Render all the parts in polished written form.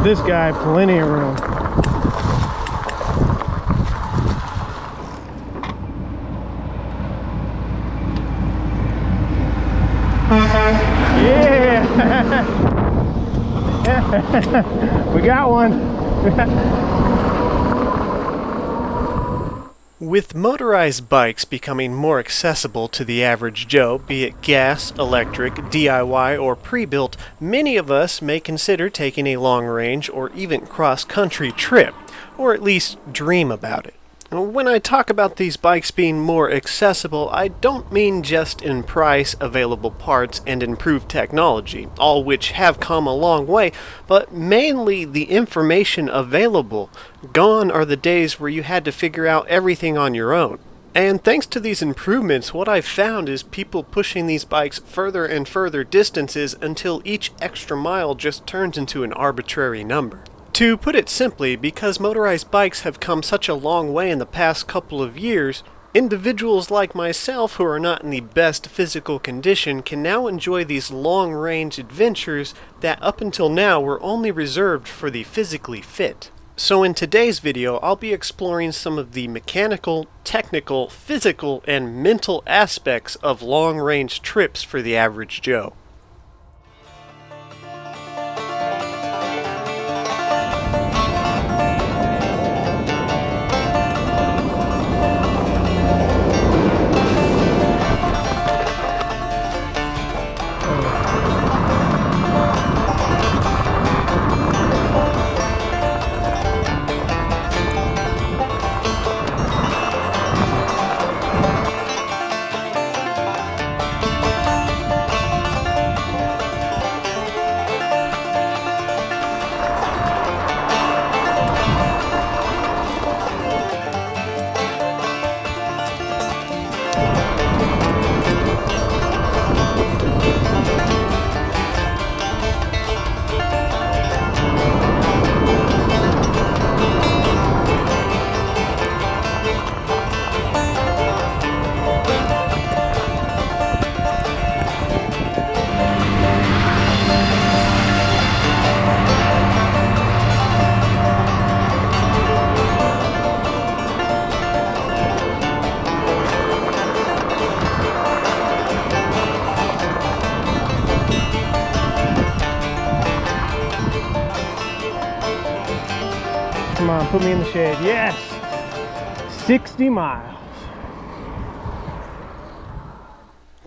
this guy plenty of room. Yeah! We got one. With motorized bikes becoming more accessible to the average Joe, be it gas, electric, DIY, or pre-built, many of us may consider taking a long-range or even cross-country trip, or at least dream about it. When I talk about these bikes being more accessible, I don't mean just in price, available parts, and improved technology, all which have come a long way, but mainly the information available. Gone are the days where you had to figure out everything on your own. And thanks to these improvements, what I've found is people pushing these bikes further and further distances until each extra mile just turns into an arbitrary number. To put it simply, because motorized bikes have come such a long way in the past couple of years, individuals like myself who are not in the best physical condition can now enjoy these long-range adventures that up until now were only reserved for the physically fit. So in today's video, I'll be exploring some of the mechanical, technical, physical, and mental aspects of long-range trips for the average Joe. Come on, put me in the shade. Yes! 60 miles.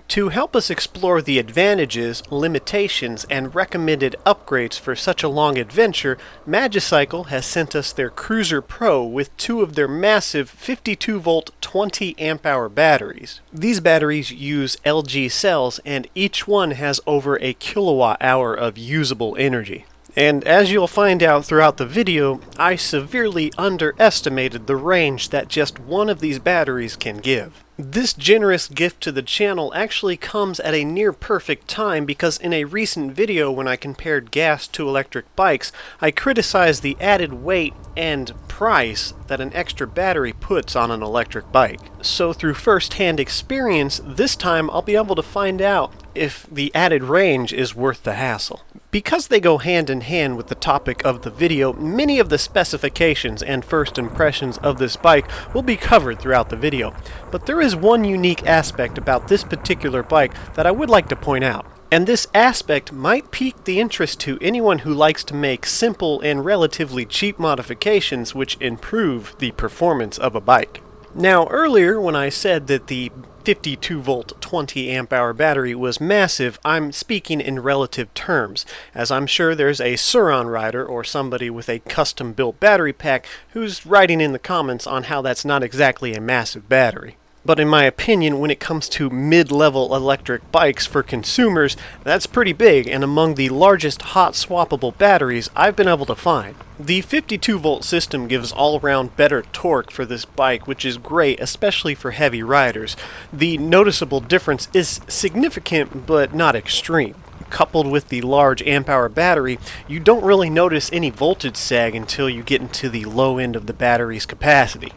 To help us explore the advantages, limitations, and recommended upgrades for such a long adventure, Magicycle has sent us their Cruiser Pro with two of their massive 52-volt 20-amp-hour batteries. These batteries use LG cells, and each one has over a kilowatt-hour of usable energy. And as you'll find out throughout the video, I severely underestimated the range that just one of these batteries can give. This generous gift to the channel actually comes at a near perfect time because in a recent video when I compared gas to electric bikes, I criticized the added weight and price that an extra battery puts on an electric bike. So through first-hand experience, this time I'll be able to find out if the added range is worth the hassle. Because they go hand in hand with the topic of the video, many of the specifications and first impressions of this bike will be covered throughout the video. But there is one unique aspect about this particular bike that I would like to point out. And this aspect might pique the interest to anyone who likes to make simple and relatively cheap modifications which improve the performance of a bike. Now earlier when I said that the 52-volt 20-amp-hour battery was massive, I'm speaking in relative terms, as I'm sure there's a Suron rider or somebody with a custom-built battery pack who's writing in the comments on how that's not exactly a massive battery. But in my opinion, when it comes to mid-level electric bikes for consumers, that's pretty big and among the largest hot swappable batteries I've been able to find. The 52-volt system gives all-around better torque for this bike, which is great, especially for heavy riders. The noticeable difference is significant, but not extreme. Coupled with the large amp-hour battery, you don't really notice any voltage sag until you get into the low end of the battery's capacity.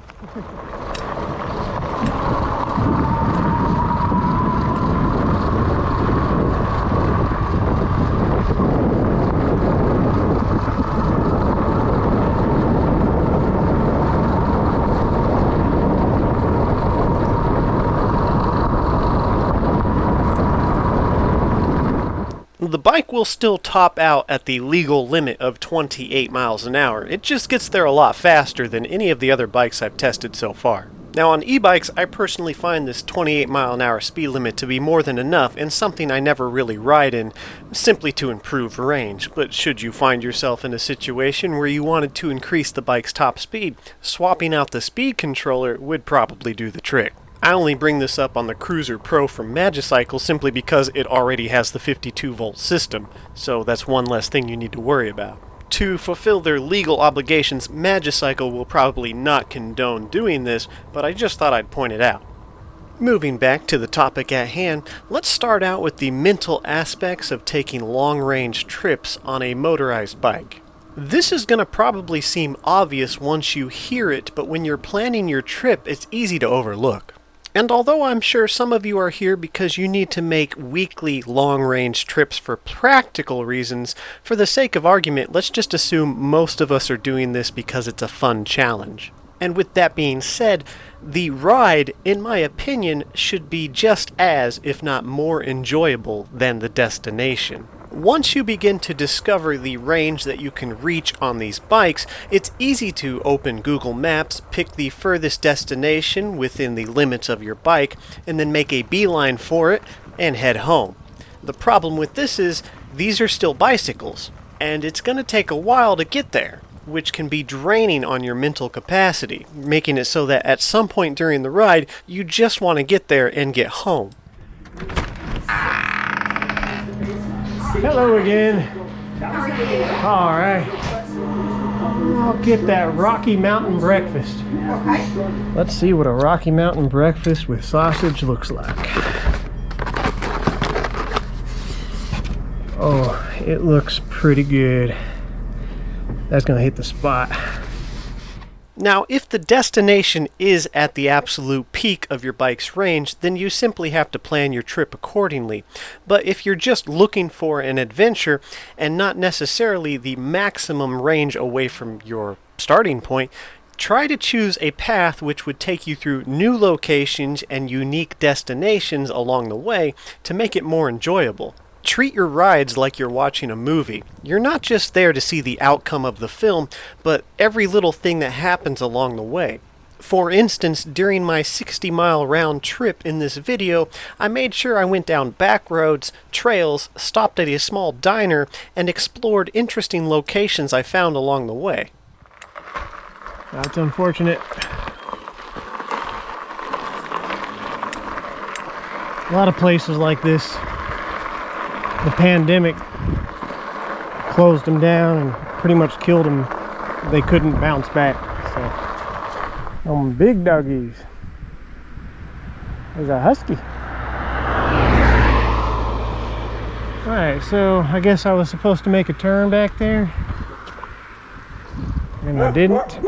The bike will still top out at the legal limit of 28 miles an hour. It just gets there a lot faster than any of the other bikes I've tested so far. Now on e-bikes, I personally find this 28 mile an hour speed limit to be more than enough and something I never really ride in, simply to improve range. But should you find yourself in a situation where you wanted to increase the bike's top speed, swapping out the speed controller would probably do the trick. I only bring this up on the Cruiser Pro from Magicycle simply because it already has the 52-volt system, so that's one less thing you need to worry about. To fulfill their legal obligations, Magicycle will probably not condone doing this, but I just thought I'd point it out. Moving back to the topic at hand, let's start out with the mental aspects of taking long-range trips on a motorized bike. This is going to probably seem obvious once you hear it, but when you're planning your trip, it's easy to overlook. And although I'm sure some of you are here because you need to make weekly long-range trips for practical reasons, for the sake of argument, let's just assume most of us are doing this because it's a fun challenge. And with that being said, the ride, in my opinion, should be just as, if not more enjoyable than the destination. Once you begin to discover the range that you can reach on these bikes, it's easy to open Google Maps, pick the furthest destination within the limits of your bike, and then make a beeline for it and head home. The problem with this is, these are still bicycles, and it's going to take a while to get there, which can be draining on your mental capacity, making it so that at some point during the ride, you just want to get there and get home. Hello again. All right. I'll get that Rocky Mountain breakfast. Let's see what a Rocky Mountain breakfast with sausage looks like. Oh, it looks pretty good. That's gonna hit the spot. Now, if the destination is at the absolute peak of your bike's range, then you simply have to plan your trip accordingly. But if you're just looking for an adventure and not necessarily the maximum range away from your starting point, try to choose a path which would take you through new locations and unique destinations along the way to make it more enjoyable. Treat your rides like you're watching a movie. You're not just there to see the outcome of the film, but every little thing that happens along the way. For instance, during my 60-mile round trip in this video, I made sure I went down back roads, trails, stopped at a small diner, and explored interesting locations I found along the way. That's unfortunate. A lot of places like this, the pandemic closed them down and pretty much killed them. They couldn't bounce back. So, big doggies. There's a husky. Alright, so I guess I was supposed to make a turn back there, and I didn't.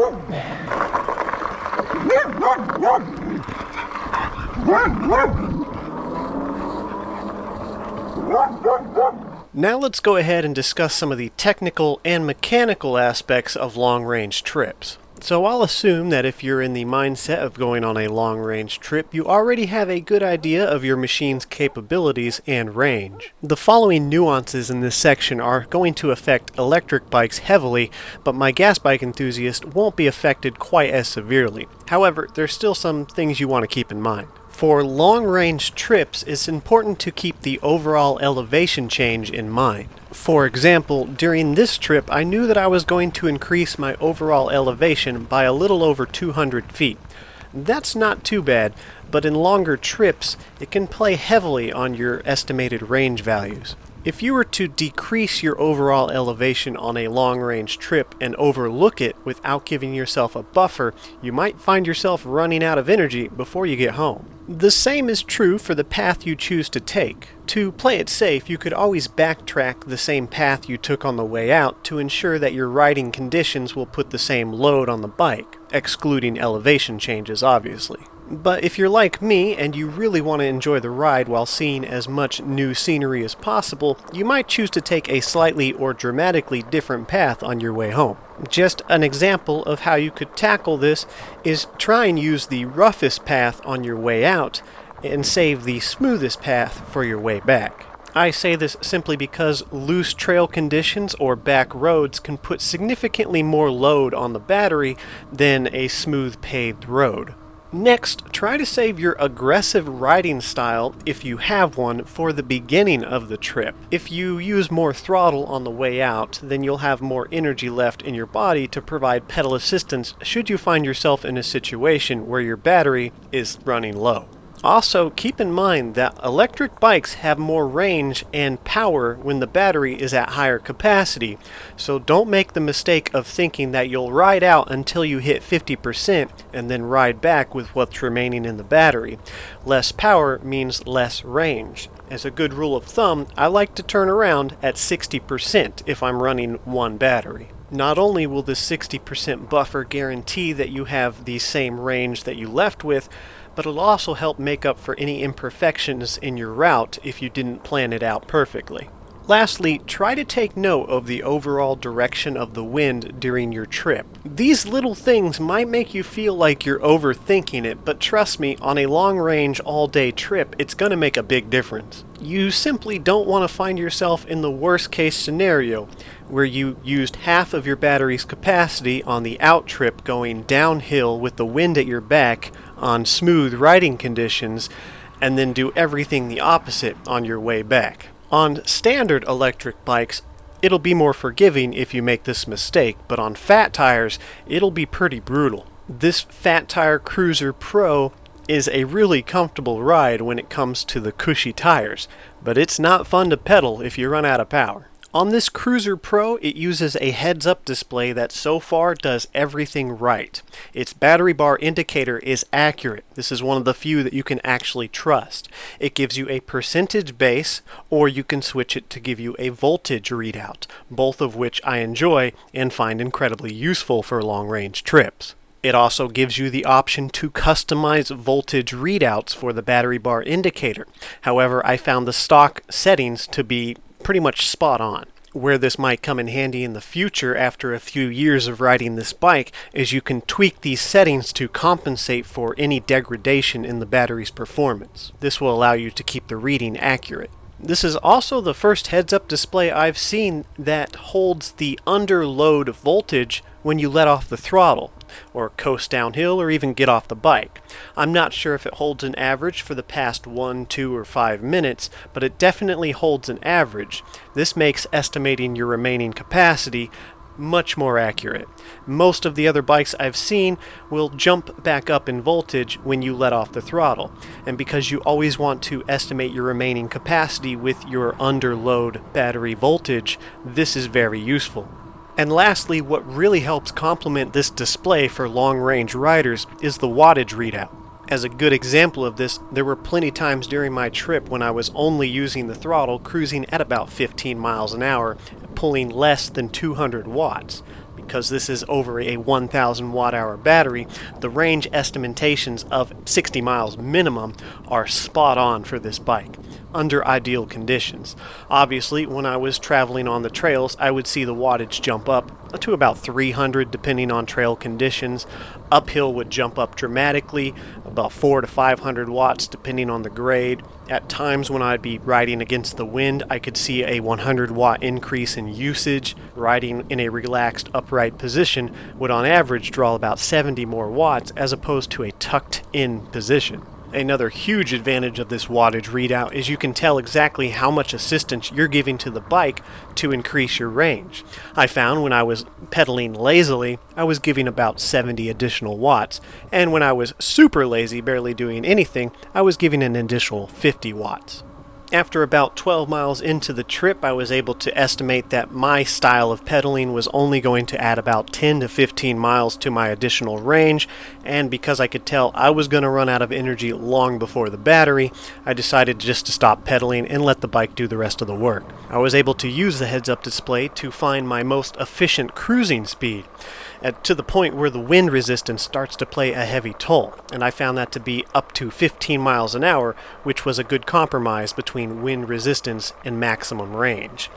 Now let's go ahead and discuss some of the technical and mechanical aspects of long-range trips. So I'll assume that if you're in the mindset of going on a long-range trip, you already have a good idea of your machine's capabilities and range. The following nuances in this section are going to affect electric bikes heavily, but my gas bike enthusiast won't be affected quite as severely. However, there's still some things you want to keep in mind. For long-range trips, it's important to keep the overall elevation change in mind. For example, during this trip, I knew that I was going to increase my overall elevation by a little over 200 feet. That's not too bad, but in longer trips, it can play heavily on your estimated range values. If you were to decrease your overall elevation on a long-range trip and overlook it without giving yourself a buffer, you might find yourself running out of energy before you get home. The same is true for the path you choose to take. To play it safe, you could always backtrack the same path you took on the way out to ensure that your riding conditions will put the same load on the bike, excluding elevation changes, obviously. But if you're like me and you really want to enjoy the ride while seeing as much new scenery as possible, you might choose to take a slightly or dramatically different path on your way home. Just an example of how you could tackle this is try and use the roughest path on your way out and save the smoothest path for your way back. I say this simply because loose trail conditions or back roads can put significantly more load on the battery than a smooth paved road. Next, try to save your aggressive riding style, if you have one, for the beginning of the trip. If you use more throttle on the way out, then you'll have more energy left in your body to provide pedal assistance should you find yourself in a situation where your battery is running low. Also, keep in mind that electric bikes have more range and power when the battery is at higher capacity, so don't make the mistake of thinking that you'll ride out until you hit 50% and then ride back with what's remaining in the battery. Less power means less range. As a good rule of thumb, I like to turn around at 60% if I'm running one battery. Not only will this 60% buffer guarantee that you have the same range that you left with, but it'll also help make up for any imperfections in your route if you didn't plan it out perfectly. Lastly, try to take note of the overall direction of the wind during your trip. These little things might make you feel like you're overthinking it, but trust me, on a long-range, all-day trip, it's going to make a big difference. You simply don't want to find yourself in the worst-case scenario, where you used half of your battery's capacity on the out trip going downhill with the wind at your back on smooth riding conditions, and then do everything the opposite on your way back. On standard electric bikes, it'll be more forgiving if you make this mistake, but on fat tires, it'll be pretty brutal. This Fat Tire Cruiser Pro is a really comfortable ride when it comes to the cushy tires, but it's not fun to pedal if you run out of power. On this Cruiser Pro, it uses a heads-up display that so far does everything right. Its battery bar indicator is accurate. This is one of the few that you can actually trust. It gives you a percentage base, or you can switch it to give you a voltage readout, both of which I enjoy and find incredibly useful for long-range trips. It also gives you the option to customize voltage readouts for the battery bar indicator. However, I found the stock settings to be pretty much spot on. Where this might come in handy in the future after a few years of riding this bike is you can tweak these settings to compensate for any degradation in the battery's performance. This will allow you to keep the reading accurate. This is also the first heads-up display I've seen that holds the underload voltage when you let off the throttle, or coast downhill, or even get off the bike. I'm not sure if it holds an average for the past 1, 2, or 5 minutes, but it definitely holds an average. This makes estimating your remaining capacity much more accurate. Most of the other bikes I've seen will jump back up in voltage when you let off the throttle, and because you always want to estimate your remaining capacity with your underload battery voltage, this is very useful. And lastly, what really helps complement this display for long-range riders is the wattage readout. As a good example of this, there were plenty times during my trip when I was only using the throttle, cruising at about 15 miles an hour, pulling less than 200 watts. Because this is over a 1,000 watt-hour battery, the range estimations of 60 miles minimum are spot on for this bike, under ideal conditions. Obviously, when I was traveling on the trails, I would see the wattage jump up to about 300 depending on trail conditions. Uphill would jump up dramatically, about 400 to 500 watts depending on the grade. At times when I'd be riding against the wind, I could see a 100 watt increase in usage. Riding in a relaxed upright position would on average draw about 70 more watts as opposed to a tucked in position. Another huge advantage of this wattage readout is you can tell exactly how much assistance you're giving to the bike to increase your range. I found when I was pedaling lazily, I was giving about 70 additional watts, and when I was super lazy, barely doing anything, I was giving an additional 50 watts. After about 12 miles into the trip, I was able to estimate that my style of pedaling was only going to add about 10 to 15 miles to my additional range, and because I could tell I was going to run out of energy long before the battery, I decided just to stop pedaling and let the bike do the rest of the work. I was able to use the heads-up display to find my most efficient cruising speed, to the point where the wind resistance starts to play a heavy toll, and I found that to be up to 15 miles an hour, which was a good compromise between wind resistance and maximum range.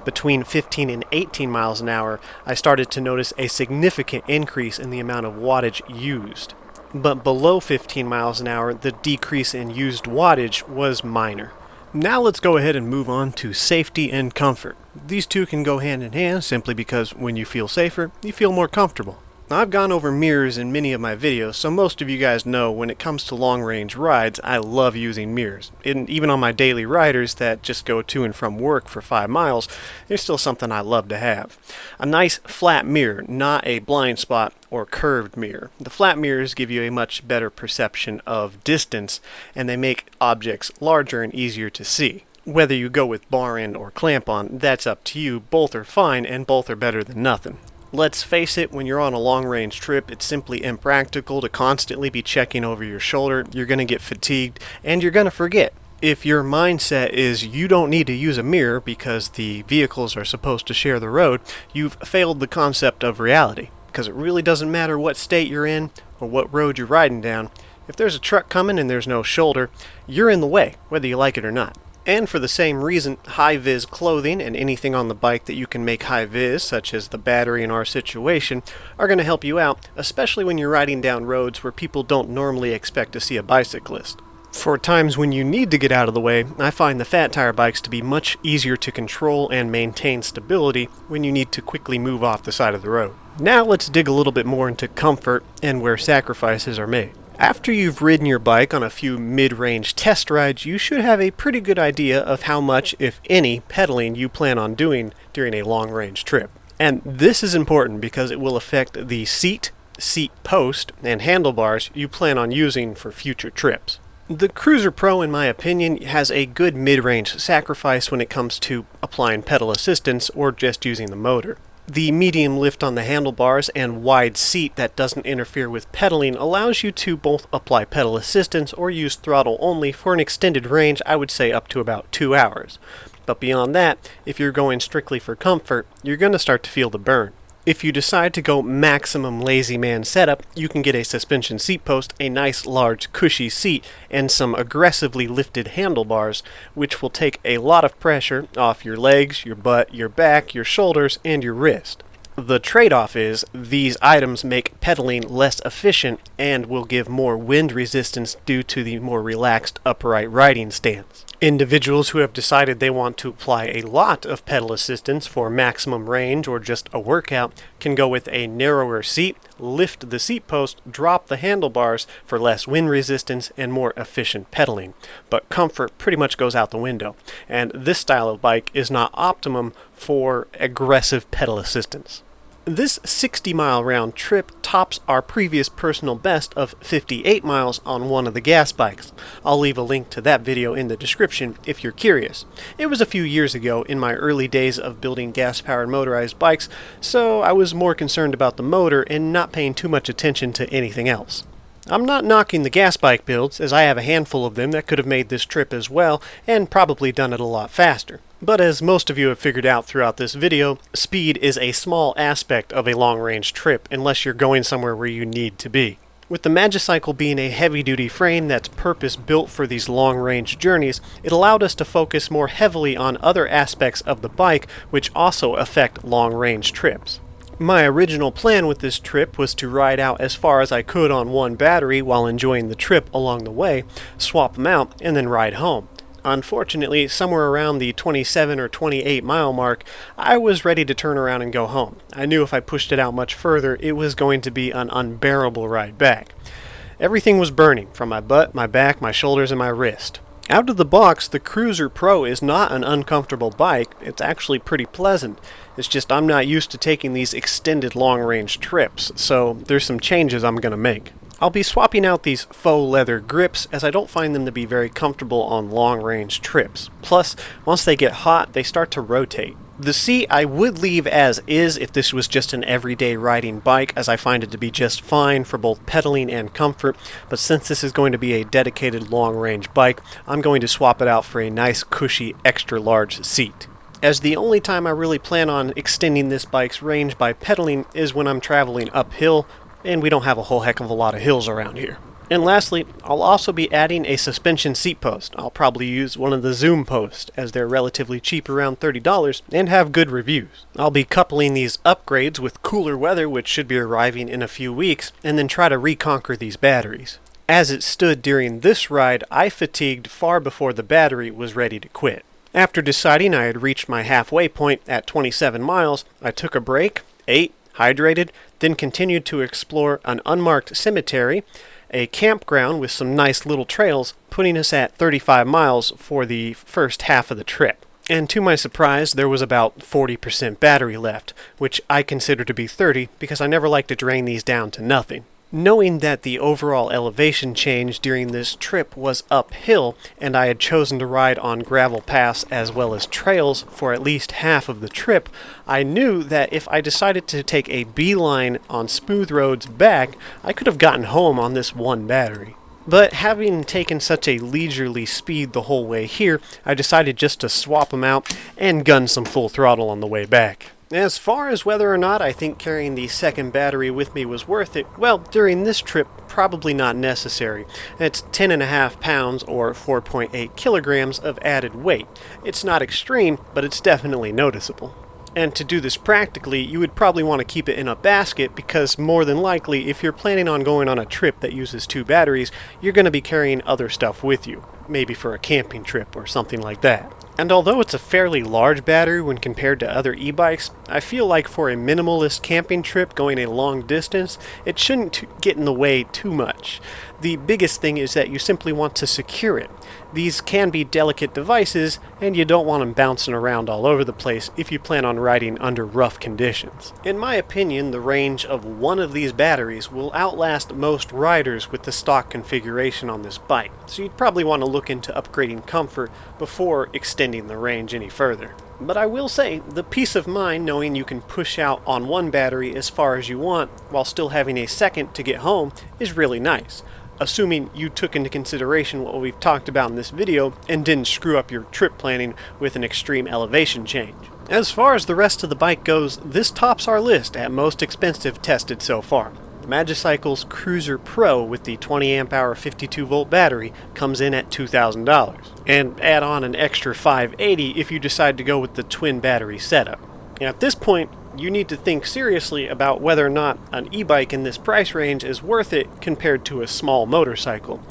Between 15 and 18 miles an hour, I started to notice a significant increase in the amount of wattage used. But below 15 miles an hour, the decrease in used wattage was minor. Now let's go ahead and move on to safety and comfort. These two can go hand in hand simply because when you feel safer, you feel more comfortable. Now, I've gone over mirrors in many of my videos, so most of you guys know when it comes to long-range rides, I love using mirrors. And even on my daily riders that just go to and from work for 5 miles, there's still something I love to have. A nice flat mirror, not a blind spot or curved mirror. The flat mirrors give you a much better perception of distance, and they make objects larger and easier to see. Whether you go with bar end or clamp on, that's up to you. Both are fine, and both are better than nothing. Let's face it, when you're on a long-range trip, it's simply impractical to constantly be checking over your shoulder. You're going to get fatigued, and you're going to forget. If your mindset is you don't need to use a mirror because the vehicles are supposed to share the road, you've failed the concept of reality. Because it really doesn't matter what state you're in or what road you're riding down. If there's a truck coming and there's no shoulder, you're in the way, whether you like it or not. And for the same reason, high-vis clothing and anything on the bike that you can make high-vis, such as the battery in our situation, are going to help you out, especially when you're riding down roads where people don't normally expect to see a bicyclist. For times when you need to get out of the way, I find the fat tire bikes to be much easier to control and maintain stability when you need to quickly move off the side of the road. Now let's dig a little bit more into comfort and where sacrifices are made. After you've ridden your bike on a few mid-range test rides, you should have a pretty good idea of how much, if any, pedaling you plan on doing during a long-range trip. And this is important because it will affect the seat post, and handlebars you plan on using for future trips. The Cruiser Pro, in my opinion, has a good mid-range sacrifice when it comes to applying pedal assistance or just using the motor. The medium lift on the handlebars and wide seat that doesn't interfere with pedaling allows you to both apply pedal assistance or use throttle only for an extended range, I would say up to about 2 hours. But beyond that, if you're going strictly for comfort, you're going to start to feel the burn. If you decide to go maximum lazy man setup, you can get a suspension seat post, a nice large cushy seat, and some aggressively lifted handlebars, which will take a lot of pressure off your legs, your butt, your back, your shoulders, and your wrist. The trade-off is these items make pedaling less efficient and will give more wind resistance due to the more relaxed upright riding stance. Individuals who have decided they want to apply a lot of pedal assistance for maximum range or just a workout can go with a narrower seat, lift the seat post, drop the handlebars for less wind resistance and more efficient pedaling. But comfort pretty much goes out the window, and this style of bike is not optimum for aggressive pedal assistance. This 60-mile round trip tops our previous personal best of 58 miles on one of the gas bikes. I'll leave a link to that video in the description if you're curious. It was a few years ago in my early days of building gas-powered motorized bikes, so I was more concerned about the motor and not paying too much attention to anything else. I'm not knocking the gas bike builds, as I have a handful of them that could have made this trip as well, and probably done it a lot faster. But as most of you have figured out throughout this video, speed is a small aspect of a long-range trip unless you're going somewhere where you need to be. With the Magicycle being a heavy-duty frame that's purpose-built for these long-range journeys, it allowed us to focus more heavily on other aspects of the bike which also affect long-range trips. My original plan with this trip was to ride out as far as I could on one battery while enjoying the trip along the way, swap them out, and then ride home. Unfortunately, somewhere around the 27 or 28 mile mark, I was ready to turn around and go home. I knew if I pushed it out much further, it was going to be an unbearable ride back. Everything was burning, from my butt, my back, my shoulders, and my wrist. Out of the box, the Cruiser Pro is not an uncomfortable bike. It's actually pretty pleasant. It's just I'm not used to taking these extended long-range trips, so there's some changes I'm going to make. I'll be swapping out these faux leather grips as I don't find them to be very comfortable on long-range trips. Plus, once they get hot, they start to rotate. The seat I would leave as is if this was just an everyday riding bike, as I find it to be just fine for both pedaling and comfort, but since this is going to be a dedicated long-range bike, I'm going to swap it out for a nice cushy extra large seat. As the only time I really plan on extending this bike's range by pedaling is when I'm traveling uphill, and we don't have a whole heck of a lot of hills around here. And lastly, I'll also be adding a suspension seat post. I'll probably use one of the Zoom posts, as they're relatively cheap, around $30, and have good reviews. I'll be coupling these upgrades with cooler weather, which should be arriving in a few weeks, and then try to reconquer these batteries. As it stood during this ride, I fatigued far before the battery was ready to quit. After deciding I had reached my halfway point at 27 miles, I took a break, ate, hydrated, then continued to explore an unmarked cemetery, a campground with some nice little trails, putting us at 35 miles for the first half of the trip. And to my surprise, there was about 40% battery left, which I consider to be 30 because I never like to drain these down to nothing. Knowing that the overall elevation change during this trip was uphill, and I had chosen to ride on gravel paths as well as trails for at least half of the trip, I knew that if I decided to take a beeline on smooth roads back, I could have gotten home on this one battery. But having taken such a leisurely speed the whole way here, I decided just to swap them out and gun some full throttle on the way back. As far as whether or not I think carrying the second battery with me was worth it, well, during this trip, probably not necessary. It's 10.5 pounds or 4.8 kilograms of added weight. It's not extreme, but it's definitely noticeable. And to do this practically, you would probably want to keep it in a basket because more than likely, if you're planning on going on a trip that uses 2 batteries, you're going to be carrying other stuff with you, maybe for a camping trip or something like that. And although it's a fairly large battery when compared to other e-bikes, I feel like for a minimalist camping trip going a long distance, it shouldn't get in the way too much. The biggest thing is that you simply want to secure it. These can be delicate devices, and you don't want them bouncing around all over the place if you plan on riding under rough conditions. In my opinion, the range of one of these batteries will outlast most riders with the stock configuration on this bike, so you'd probably want to look into upgrading comfort before extending the range any further. But I will say, the peace of mind knowing you can push out on one battery as far as you want while still having a second to get home is really nice, assuming you took into consideration what we've talked about in this video and didn't screw up your trip planning with an extreme elevation change. As far as the rest of the bike goes, this tops our list at most expensive tested so far. The Magicycle's Cruiser Pro with the 20 amp hour 52 volt battery comes in at $2,000, and add on an extra $580 if you decide to go with the twin battery setup. And at this point, you need to think seriously about whether or not an e-bike in this price range is worth it compared to a small motorcycle.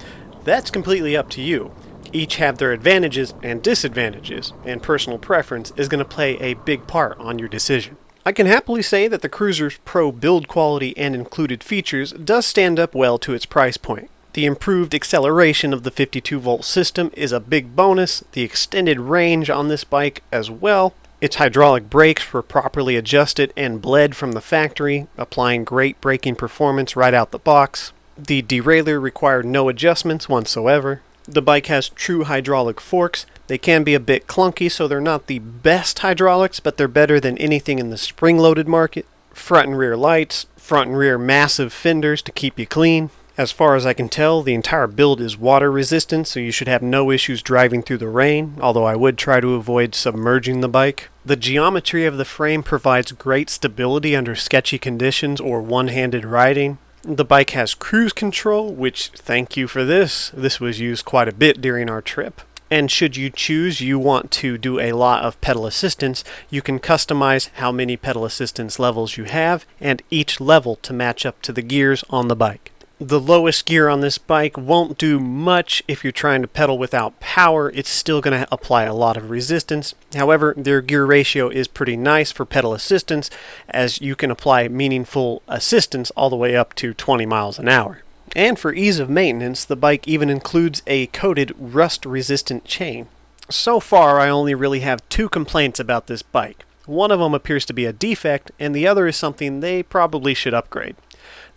That's completely up to you. Each have their advantages and disadvantages, and personal preference is going to play a big part on your decision. I can happily say that the Cruiser Pro build quality and included features does stand up well to its price point. The improved acceleration of the 52 volt system is a big bonus, the extended range on this bike as well. Its hydraulic brakes were properly adjusted and bled from the factory, applying great braking performance right out the box. The derailleur required no adjustments whatsoever. The bike has true hydraulic forks. They can be a bit clunky, so they're not the best hydraulics, but they're better than anything in the spring-loaded market. Front and rear lights, front and rear massive fenders to keep you clean. As far as I can tell, the entire build is water resistant, so you should have no issues driving through the rain, although I would try to avoid submerging the bike. The geometry of the frame provides great stability under sketchy conditions or one-handed riding. The bike has cruise control, which, thank you for this. This was used quite a bit during our trip. And should you choose you want to do a lot of pedal assistance, you can customize how many pedal assistance levels you have, and each level to match up to the gears on the bike. The lowest gear on this bike won't do much if you're trying to pedal without power. It's still going to apply a lot of resistance. However, their gear ratio is pretty nice for pedal assistance, as you can apply meaningful assistance all the way up to 20 miles an hour. And for ease of maintenance, the bike even includes a coated rust-resistant chain. So far, I only really have 2 complaints about this bike. One of them appears to be a defect, and the other is something they probably should upgrade.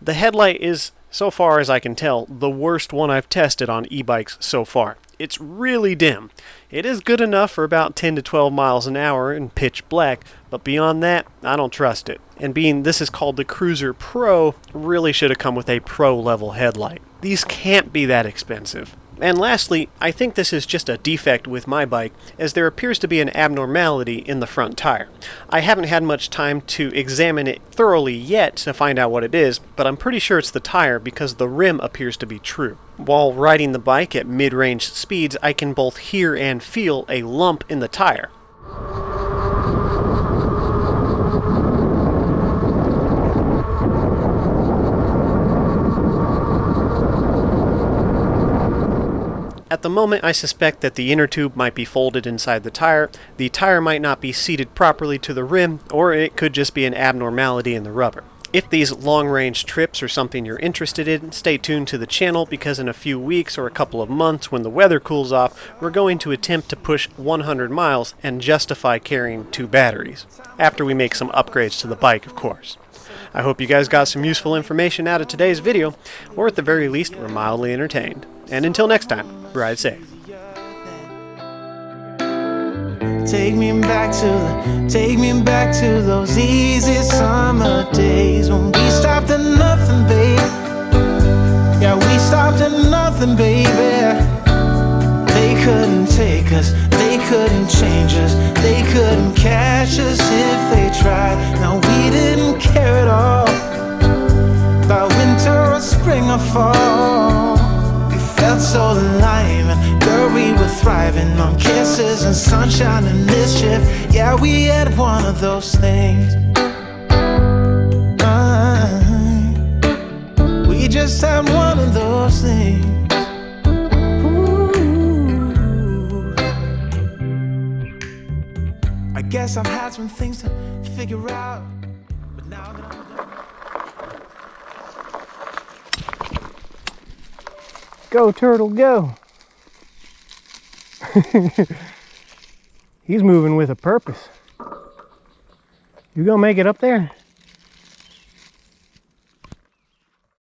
The headlight is, so far as I can tell, the worst one I've tested on e-bikes so far. It's really dim. It is good enough for about 10 to 12 miles an hour in pitch black, but beyond that, I don't trust it. And being this is called the Cruiser Pro, really should have come with a pro-level headlight. These can't be that expensive. And lastly, I think this is just a defect with my bike, as there appears to be an abnormality in the front tire. I haven't had much time to examine it thoroughly yet to find out what it is, but I'm pretty sure it's the tire because the rim appears to be true. While riding the bike at mid-range speeds, I can both hear and feel a lump in the tire. moment I suspect that the inner tube might be folded inside the tire might not be seated properly to the rim, or it could just be an abnormality in the rubber. If these long-range trips are something you're interested in, stay tuned to the channel because in a few weeks or a couple of months when the weather cools off, we're going to attempt to push 100 miles and justify carrying 2 batteries. After we make some upgrades to the bike, of course. I hope you guys got some useful information out of today's video, or at the very least were mildly entertained. And until next time, ride safe. Take me back to those easy summer days when we stopped at nothing, babe. Yeah, we stopped at nothing, baby. They couldn't take us, they couldn't change us, they couldn't catch us if they tried. No, we didn't care at all about winter or spring or fall. Felt so alive, and girl, we were thriving on kisses and sunshine and mischief. Yeah, we had one of those things. We just had one of those things. Ooh. I guess I've had some things to figure out, but now that I'm done. Go, turtle, go. He's moving with a purpose. You gonna make it up there?